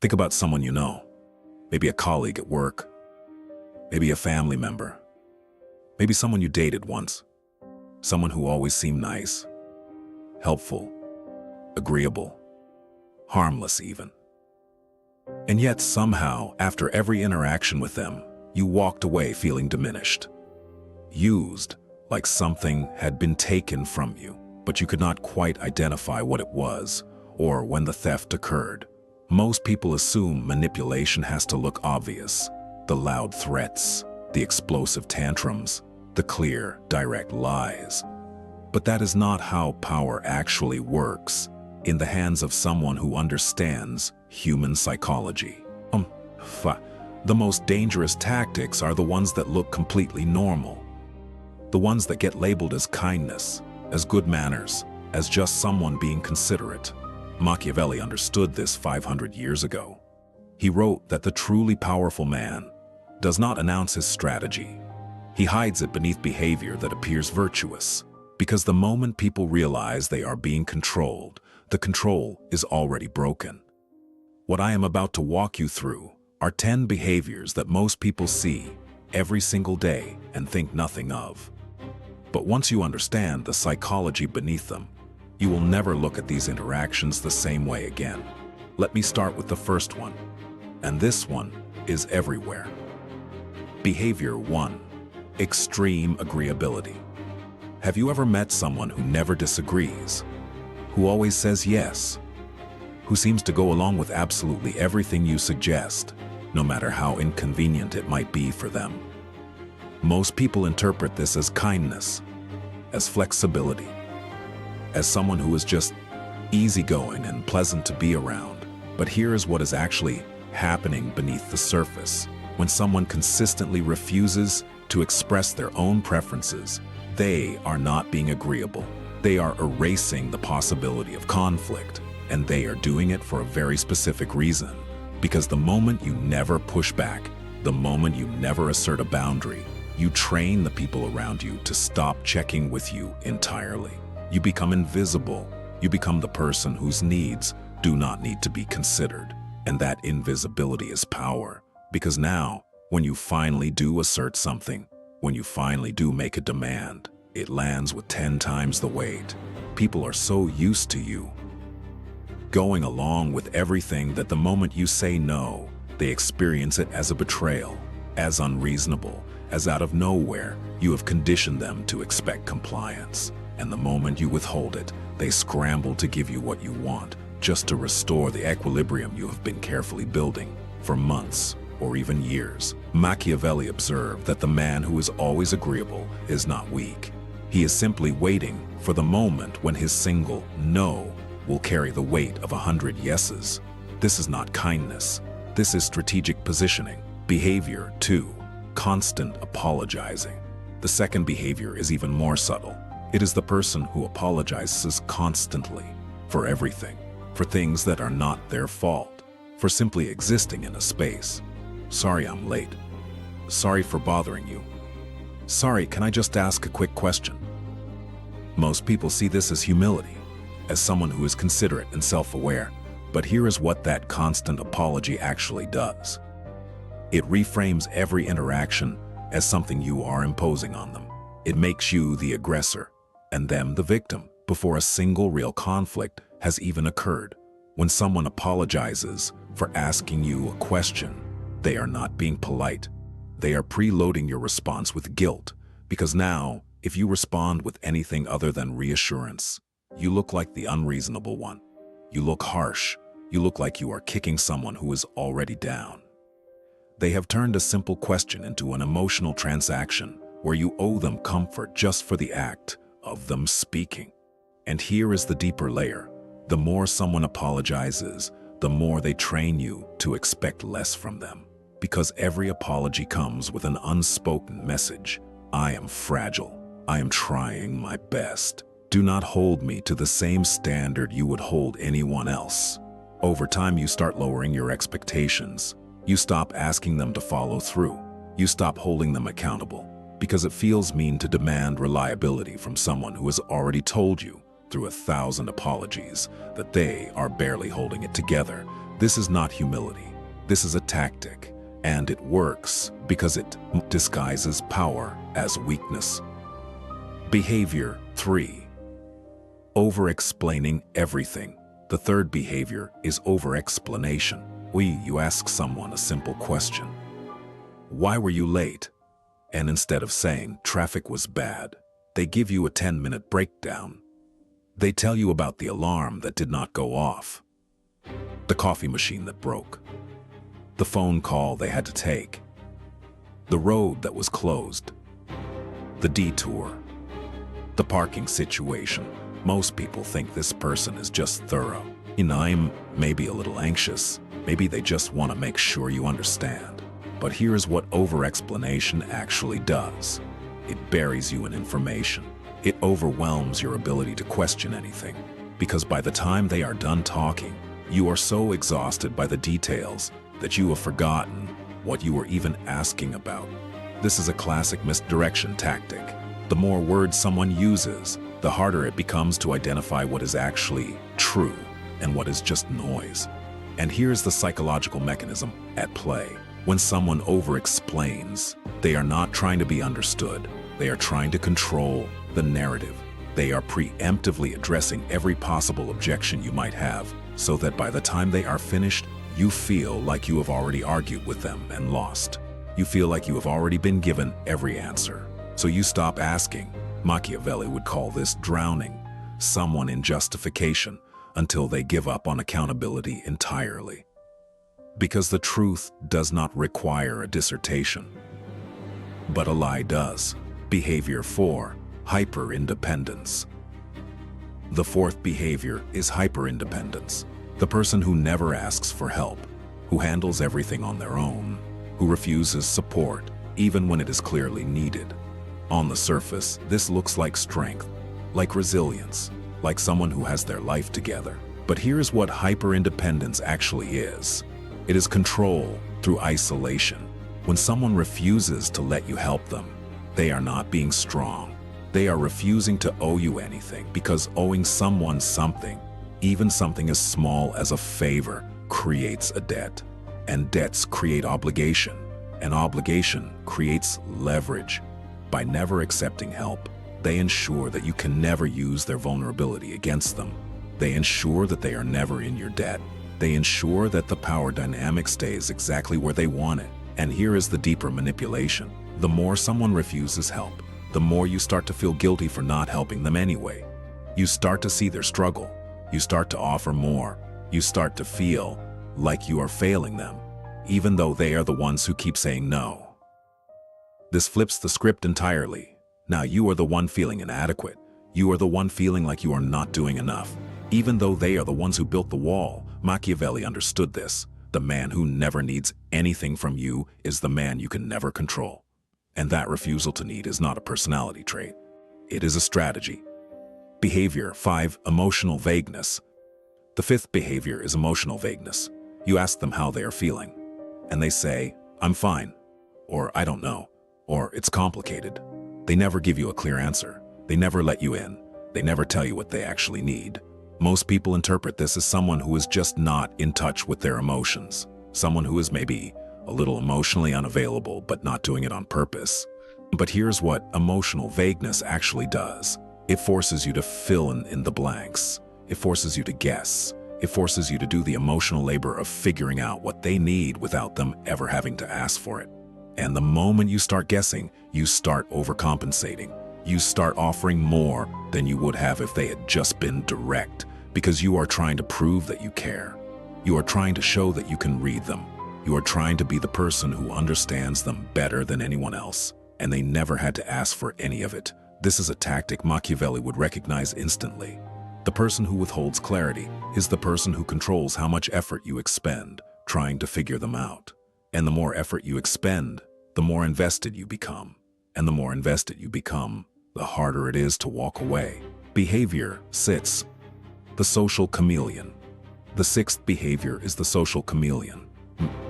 Think about someone you know, maybe a colleague at work, maybe a family member, maybe someone you dated once, someone who always seemed nice, helpful, agreeable, harmless even. And yet somehow, after every interaction with them, you walked away feeling diminished, used, like something had been taken from you, but you could not quite identify what it was or when the theft occurred. Most people assume manipulation has to look obvious. The loud threats, the explosive tantrums, the clear, direct lies. But that is not how power actually works in the hands of someone who understands human psychology. The most dangerous tactics are the ones that look completely normal. The ones that get labeled as kindness, as good manners, as just someone being considerate. Machiavelli understood this 500 years ago. He wrote that the truly powerful man does not announce his strategy. He hides it beneath behavior that appears virtuous, because the moment people realize they are being controlled, the control is already broken. What I am about to walk you through are 10 behaviors that most people see every single day and think nothing of. But once you understand the psychology beneath them, you will never look at these interactions the same way again. Let me start with the first one, and this one is everywhere. Behavior 1. Extreme agreeability. Have you ever met someone who never disagrees, who always says yes, who seems to go along with absolutely everything you suggest, no matter how inconvenient it might be for them? Most people interpret this as kindness, as flexibility, as someone who is just easygoing and pleasant to be around. But here is what is actually happening beneath the surface. When someone consistently refuses to express their own preferences, they are not being agreeable. They are erasing the possibility of conflict, and they are doing it for a very specific reason. Because the moment you never push back, the moment you never assert a boundary, you train the people around you to stop checking with you entirely. You become invisible. You become the person whose needs do not need to be considered. And that invisibility is power. Because now, when you finally do assert something, when you finally do make a demand, it lands with 10 times the weight. People are so used to you going along with everything that the moment you say no, they experience it as a betrayal, as unreasonable, as out of nowhere. You have conditioned them to expect compliance. And the moment you withhold it, they scramble to give you what you want, just to restore the equilibrium you have been carefully building for months or even years. Machiavelli observed that the man who is always agreeable is not weak. He is simply waiting for the moment when his single no will carry the weight of 100 yeses. This is not kindness. This is strategic positioning. Behavior 2. Constant apologizing. The second behavior is even more subtle. It is the person who apologizes constantly for everything, for things that are not their fault, for simply existing in a space. Sorry I'm late. Sorry for bothering you. Sorry, can I just ask a quick question? Most people see this as humility, as someone who is considerate and self-aware. But here is what that constant apology actually does. It reframes every interaction as something you are imposing on them. It makes you the aggressor and them the victim before a single real conflict has even occurred. When someone apologizes for asking you a question, they are not being polite. They are preloading your response with guilt, because now, if you respond with anything other than reassurance, you look like the unreasonable one. You look harsh. You look like you are kicking someone who is already down. They have turned a simple question into an emotional transaction where you owe them comfort just for the act of them speaking. And here is the deeper layer. The more someone apologizes, the more they train you to expect less from them. Because every apology comes with an unspoken message. I am fragile. I am trying my best. Do not hold me to the same standard you would hold anyone else. Over time, you start lowering your expectations. You stop asking them to follow through. You stop holding them accountable, because it feels mean to demand reliability from someone who has already told you through 1,000 apologies that they are barely holding it together, This is not humility. This is a tactic, and it works because it disguises power as weakness. Behavior 3. Overexplaining everything. The third behavior is overexplanation. You ask someone a simple question. Why were you late? And instead of saying traffic was bad, they give you a 10-minute breakdown. They tell you about the alarm that did not go off, the coffee machine that broke, the phone call they had to take, the road that was closed, the detour, the parking situation. Most people think this person is just thorough. I'm maybe a little anxious. Maybe they just want to make sure you understand. But here's what overexplanation actually does. It buries you in information. It overwhelms your ability to question anything. Because by the time they are done talking, you are so exhausted by the details that you have forgotten what you were even asking about. This is a classic misdirection tactic. The more words someone uses, the harder it becomes to identify what is actually true and what is just noise. And here's the psychological mechanism at play. When someone over-explains, they are not trying to be understood. They are trying to control the narrative. They are preemptively addressing every possible objection you might have, so that by the time they are finished, you feel like you have already argued with them and lost. You feel like you have already been given every answer. So you stop asking. Machiavelli would call this drowning someone in justification until they give up on accountability entirely. Because the truth does not require a dissertation, but a lie does. Behavior 4. Hyper-independence. The fourth behavior is hyper-independence. The person who never asks for help, who handles everything on their own, who refuses support even when it is clearly needed. On the surface, this looks like strength, like resilience, like someone who has their life together. But here's what hyper-independence actually is. It is control through isolation. When someone refuses to let you help them, they are not being strong. They are refusing to owe you anything, because owing someone something, even something as small as a favor, creates a debt. And debts create obligation, and obligation creates leverage. By never accepting help, they ensure that you can never use their vulnerability against them. They ensure that they are never in your debt. They ensure that the power dynamic stays exactly where they want it. And here is the deeper manipulation. The more someone refuses help, the more you start to feel guilty for not helping them anyway. You start to see their struggle. You start to offer more. You start to feel like you are failing them, even though they are the ones who keep saying no. This flips the script entirely. Now you are the one feeling inadequate. You are the one feeling like you are not doing enough. Even though they are the ones who built the wall, Machiavelli understood this. The man who never needs anything from you is the man you can never control. And that refusal to need is not a personality trait. It is a strategy. Behavior 5. Emotional vagueness. The fifth behavior is emotional vagueness. You ask them how they are feeling, and they say, "I'm fine," or "I don't know," or "It's complicated." They never give you a clear answer. They never let you in. They never tell you what they actually need. Most people interpret this as someone who is just not in touch with their emotions. Someone who is maybe a little emotionally unavailable, but not doing it on purpose. But here's what emotional vagueness actually does. It forces you to fill in the blanks. It forces you to guess. It forces you to do the emotional labor of figuring out what they need without them ever having to ask for it. And the moment you start guessing, you start overcompensating. You start offering more than you would have if they had just been direct, because you are trying to prove that you care. You are trying to show that you can read them. You are trying to be the person who understands them better than anyone else, and they never had to ask for any of it. This is a tactic Machiavelli would recognize instantly. The person who withholds clarity is the person who controls how much effort you expend trying to figure them out. And the more effort you expend, the more invested you become. And the more invested you become, the harder it is to walk away. Behavior 6. The social chameleon. The sixth behavior is the social chameleon.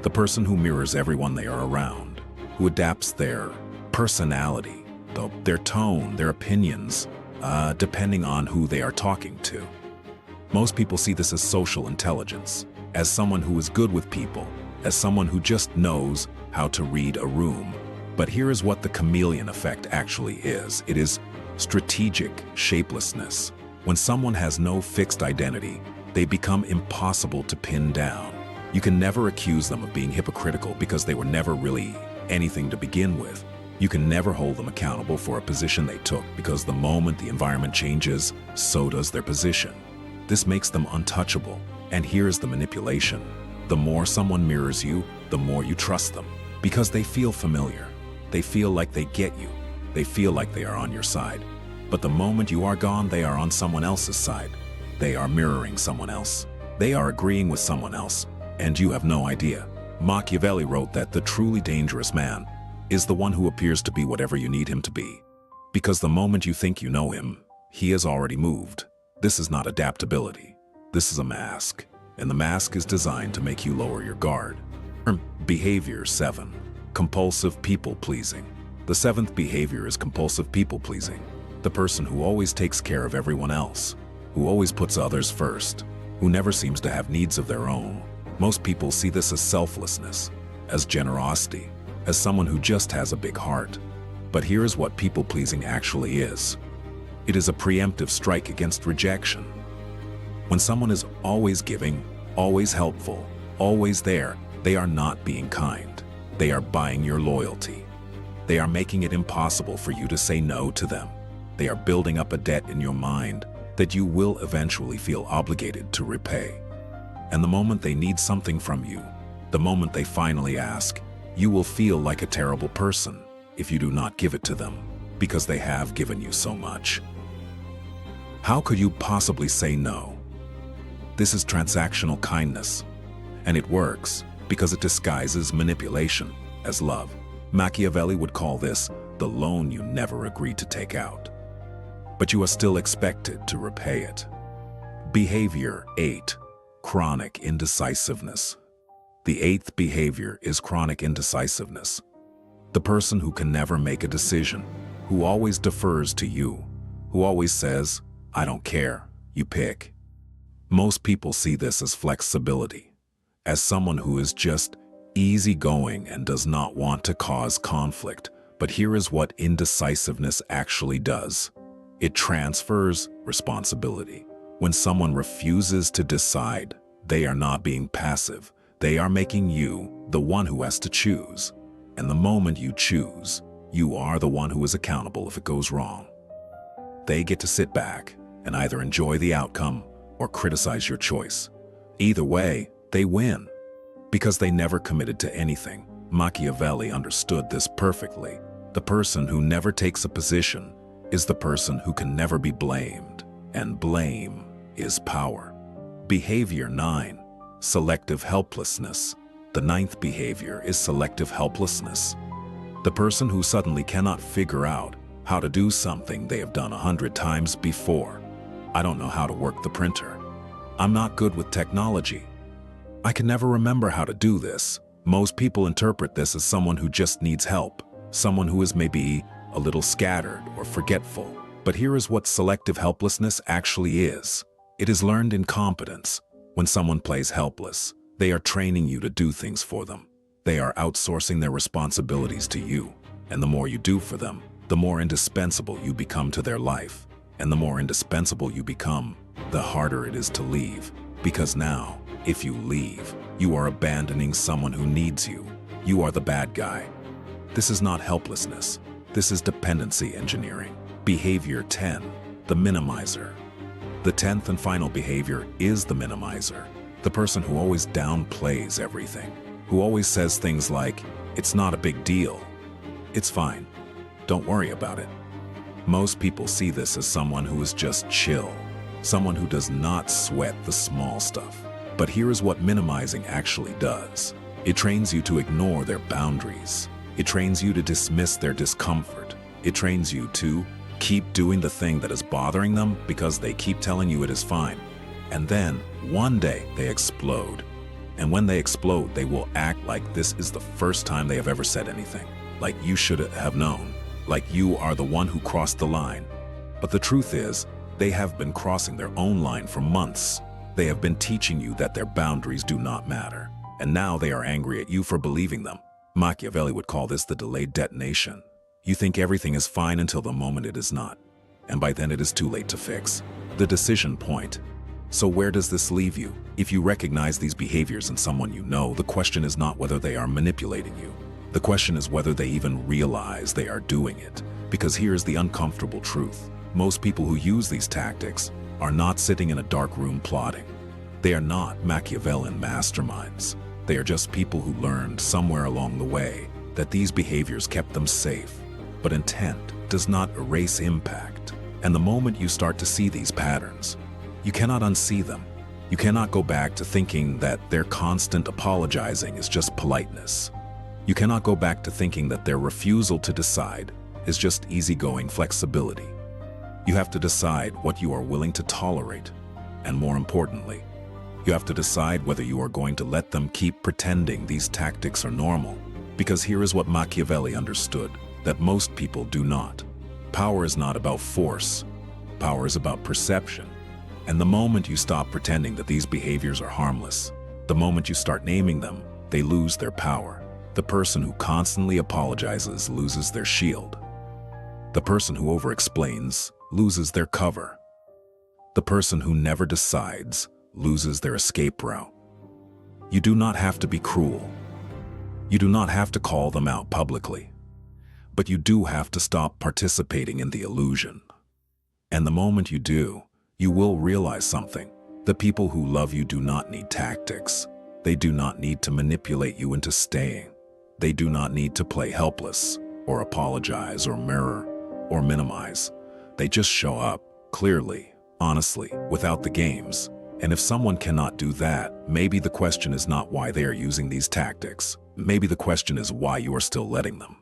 The person who mirrors everyone they are around, who adapts their personality, their tone, their opinions, depending on who they are talking to. Most people see this as social intelligence. as someone who is good with people, as someone who just knows how to read a room. But here is what the chameleon effect actually is. It is strategic shapelessness. When someone has no fixed identity, they become impossible to pin down. You can never accuse them of being hypocritical because they were never really anything to begin with. You can never hold them accountable for a position they took because the moment the environment changes, so does their position. This makes them untouchable. And here's the manipulation. The more someone mirrors you, the more you trust them. Because they feel familiar. They feel like they get you. They feel like they are on your side. But the moment you are gone, they are on someone else's side. They are mirroring someone else. They are agreeing with someone else. And you have no idea. Machiavelli wrote that the truly dangerous man is the one who appears to be whatever you need him to be. Because the moment you think you know him, he has already moved. This is not adaptability. This is a mask. And the mask is designed to make you lower your guard. Behavior 7. Compulsive people-pleasing. The 7th behavior is compulsive people-pleasing. The person who always takes care of everyone else, who always puts others first, who never seems to have needs of their own. Most people see this as selflessness, as generosity, as someone who just has a big heart. But here is what people-pleasing actually is. It is a preemptive strike against rejection. When someone is always giving, always helpful, always there, they are not being kind. They are buying your loyalty. They are making it impossible for you to say no to them. They are building up a debt in your mind that you will eventually feel obligated to repay. And the moment they need something from you, the moment they finally ask, you will feel like a terrible person if you do not give it to them, because they have given you so much. How could you possibly say no? This is transactional kindness, and it works because it disguises manipulation as love. Machiavelli would call this the loan you never agreed to take out, but you are still expected to repay it. Behavior 8. Chronic indecisiveness. The 8th behavior is chronic indecisiveness. The person who can never make a decision, who always defers to you, who always says, "I don't care, you pick." Most people see this as flexibility, as someone who is just easygoing and does not want to cause conflict. But here is what indecisiveness actually does. It transfers responsibility. When someone refuses to decide, they are not being passive. They are making you the one who has to choose. And the moment you choose, you are the one who is accountable if it goes wrong. They get to sit back and either enjoy the outcome or criticize your choice. Either way, they win. Because they never committed to anything. Machiavelli understood this perfectly. The person who never takes a position is the person who can never be blamed, and blame is power. Behavior 9. Selective helplessness. The 9th behavior is selective helplessness. The person who suddenly cannot figure out how to do something they have done 100 times before. I don't know how to work the printer. I'm not good with technology. I can never remember how to do this. Most people interpret this as someone who just needs help, someone who is maybe a little scattered or forgetful. But here is what selective helplessness actually is. It is learned incompetence. When someone plays helpless, they are training you to do things for them. They are outsourcing their responsibilities to you. And the more you do for them, the more indispensable you become to their life. And the more indispensable you become, the harder it is to leave. Because now, if you leave, you are abandoning someone who needs you. You are the bad guy. This is not helplessness. This is dependency engineering. Behavior 10. The minimizer. The 10th and final behavior is the minimizer. The person who always downplays everything. Who always says things like, "It's not a big deal. It's fine. Don't worry about it." Most people see this as someone who is just chill. Someone who does not sweat the small stuff. But here is what minimizing actually does. It trains you to ignore their boundaries. It trains you to dismiss their discomfort. It trains you to keep doing the thing that is bothering them because they keep telling you it is fine. And then, one day, they explode. And when they explode, they will act like this is the first time they have ever said anything. Like you should have known. Like you are the one who crossed the line. But the truth is, they have been crossing their own line for months. They have been teaching you that their boundaries do not matter, and now they are angry at you for believing them. Machiavelli would call this the delayed detonation. You think everything is fine until the moment it is not, and by then it is too late to fix. The decision point. So where does this leave you? If you recognize these behaviors in someone you know, the question is not whether they are manipulating you. The question is whether they even realize they are doing it. Because here's the uncomfortable truth. Most people who use these tactics are not sitting in a dark room plotting. They are not Machiavellian masterminds. They are just people who learned somewhere along the way that these behaviors kept them safe. But intent does not erase impact. And the moment you start to see these patterns, you cannot unsee them. You cannot go back to thinking that their constant apologizing is just politeness. You cannot go back to thinking that their refusal to decide is just easygoing flexibility. You have to decide what you are willing to tolerate. And more importantly, you have to decide whether you are going to let them keep pretending these tactics are normal. Because here is what Machiavelli understood, that most people do not. Power is not about force. Power is about perception. And the moment you stop pretending that these behaviors are harmless, the moment you start naming them, they lose their power. The person who constantly apologizes loses their shield. The person who overexplains loses their cover. The person who never decides loses their escape route. You do not have to be cruel. You do not have to call them out publicly. But you do have to stop participating in the illusion. And the moment you do, you will realize something. The people who love you do not need tactics. They do not need to manipulate you into staying. They do not need to play helpless, or apologize, or mirror, or minimize. They just show up, clearly, honestly, without the games. And if someone cannot do that, maybe the question is not why they are using these tactics. Maybe the question is why you are still letting them.